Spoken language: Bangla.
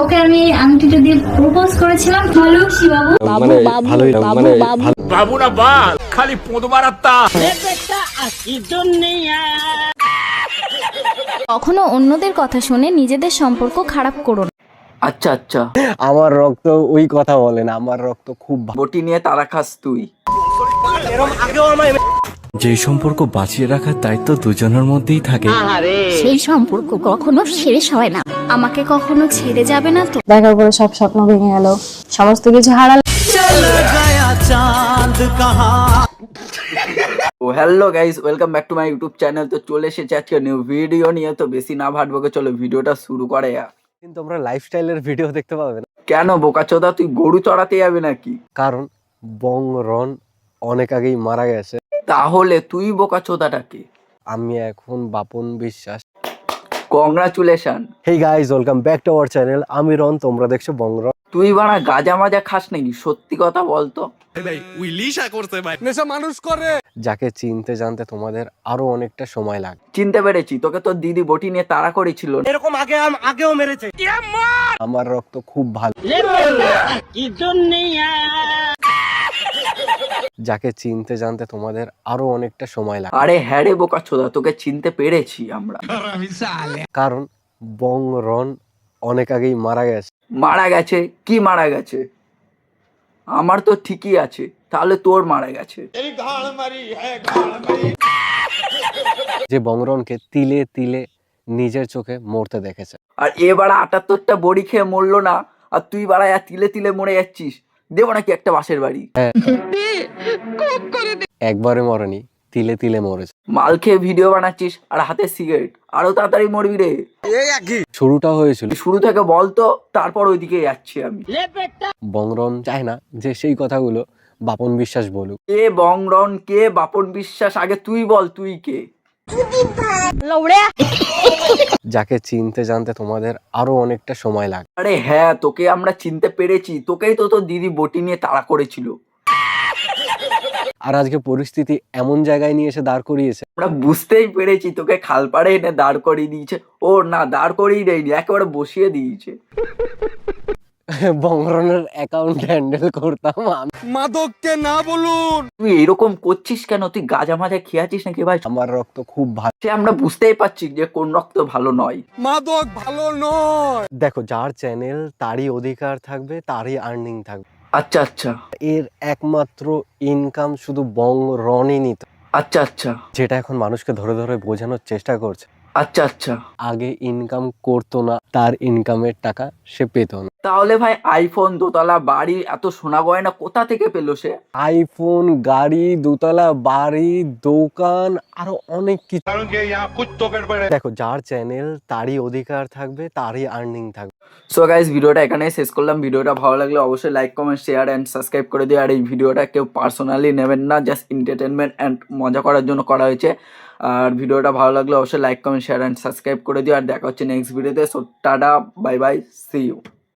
ওকে আমি আংটিটা দিয়ে প্রপোজ করেছিলাম। ভালোবাসি বাবু। মানে ভালোই মানে বাবু না বাল খালি পোঁদবার আত্মা। কখনো অন্যদের কথা শুনে নিজেদের সম্পর্ক খারাপ করো না। আচ্ছা আচ্ছা, আমার রক্ত ওই কথা বলে না, আমার রক্ত খুব বটি নিয়ে তারা খাস তুই। যে সম্পর্ক বাঁচিয়ে রাখার দায়িত্ব দুজনের মধ্যেই থাকে, সেই সম্পর্ক কখনো শেষ হয় না। আমাকে কখনো ছেড়ে যাবে না তো? দেখার পরে সব স্বপ্ন ভেঙে গেল, সমস্ত কিছু হারাল। ও hello guys, welcome back to my YouTube channel. তো চলে এসেছে আজকে নিউ ভিডিও নিয়ে। তো বেশি না ভাটবকে চলো ভিডিওটা শুরু করে। কিন্তু আমরা লাইফস্টাইলের ভিডিও দেখতে পাবে না, কেন বোকাচোদা, তুই গরু চড়াতে যাবে নাকি? কারণ বং রন অনেক আগেই মারা গেছে। তাহলে তুই বোকাচোদাটাকে? আমি এখন বাপন বিশ্বাস। Congratulation. Hey guys, welcome back to our channel. আমি রন, তোমরা দেখছো বং রন। তুই বানা গাজা মাজা খাস নাকি? সত্যি কথা বলতো। যাকে চিনতে জানতে তোমাদের আরো অনেকটা সময় লাগে। চিনতে পেরেছি, তোকে তোর দিদি বটি নিয়ে তাড়া করেছিল। আমার রক্ত খুব ভালো। যাকে চিনতে জানতে তোমাদের আরো অনেকটা সময় লাগে। আরে হ্যাঁ রে বোকাচোদা, তোকে চিনতে পেরেছি আমরা। কারণ বং রন অনেক আগেই মারা গেছে। মারা গেছে? কি মারা গেছে? আমার তো ঠিকই আছে, তাহলে তোর মারা গেছে। যে বংরনকে তিলে তিলে নিজের চোখে মরতে দেখেছে। আর এবার 78টা বড়ি খেয়ে মরলো না, আর তুই বাড়া তিলে তিলে মরে যাচ্ছিস। দেবো নাকি একটা বাসের বাড়ি? একবারে মরেনি, তিলে তিলে মরেছে। মাল খেয়ে ভিডিও বানাচ্ছিস আর হাতে সিগারেট, আরো তাড়াতাড়ি মরবি রে। শুরুটা হয়েছিল, শুরু থেকে বলতো, তারপর ওইদিকে যাচ্ছি আমি। বংরন চায় না যে সেই কথাগুলো বাপন বিশ্বাস বলুক। কে বংরন, কে বাপন বিশ্বাস? আগে তুই বল, তুই কে? যাকে চিনতে জানতে তোমাদের আরো অনেকটা সময় লাগে। আরে হ্যাঁ, তোকে আমরা চিনতে পেরেছি, তোকেই তো তোর দিদি বটি নিয়ে তাড়া করেছিল। আর আজকে পরিস্থিতি এমন জায়গায় নিয়ে এসে দাঁড় করিয়েছে, আমরা বুঝতেই পেরেছি, তোকে খালপাড়ে এনে দাঁড় করিয়ে দিয়েছে। ও না, দাঁড় করিয়ে দেয়নি, একেবারে বসিয়ে দিয়েছে। বংরনের অ্যাকাউন্ট হ্যান্ডেল করতাম আমি। মাদককে না বলুন। তুই এরকম করছিস কেন? তুই গাঁজা মাজা খেয়েছিস নাকি ভাই? আমার রক্ত খুব ভালো। সে আমরা বুঝতেই পারছি যে কোন রক্ত ভালো নয়। মাদক ভালো নয়। দেখো, যার চ্যানেল তারই অধিকার থাকবে, তারই আর্নিং থাকবে। আচ্ছা আচ্ছা এর একমাত্র ইনকাম শুধু বংরনই নিত, আচ্ছা আচ্ছা যেটা এখন মানুষকে ধরে ধরে বোঝানোর চেষ্টা করছে। আচ্ছা আচ্ছা। আগে ইনকাম করতো না, তার ইনকামের টাকা সে পেত না। তাহলে ভাই আইফোন, দোতলা বাড়ি, এত সোনা গয়না কোথা থেকে পেলো সে? আইফোন, গাড়ি, দোতলা বাড়ি, দোকান, আরো অনেক কিছু। দেখো, যার চ্যানেল তারই অধিকার থাকবে, তারই আর্নিং থাকবে। সো গাইস, ভিডিওটা এখানেই শেষ করলাম। ভিডিওটা ভালো লাগলে অবশ্যই like, comment, share and subscribe করে দিও। আর এই ভিডিওটা কেউ পার্সোনালি নেবেন না, জাস্ট এন্টারটেনমেন্ট অ্যান্ড মজা করার জন্য করা হয়েছে। আর ভিডিওটা ভালো লাগলে অবশ্যই like, comment, share and subscribe করে দিও। আর দেখা হচ্ছে নেক্সট ভিডিওতে। So tata, bye bye, see you.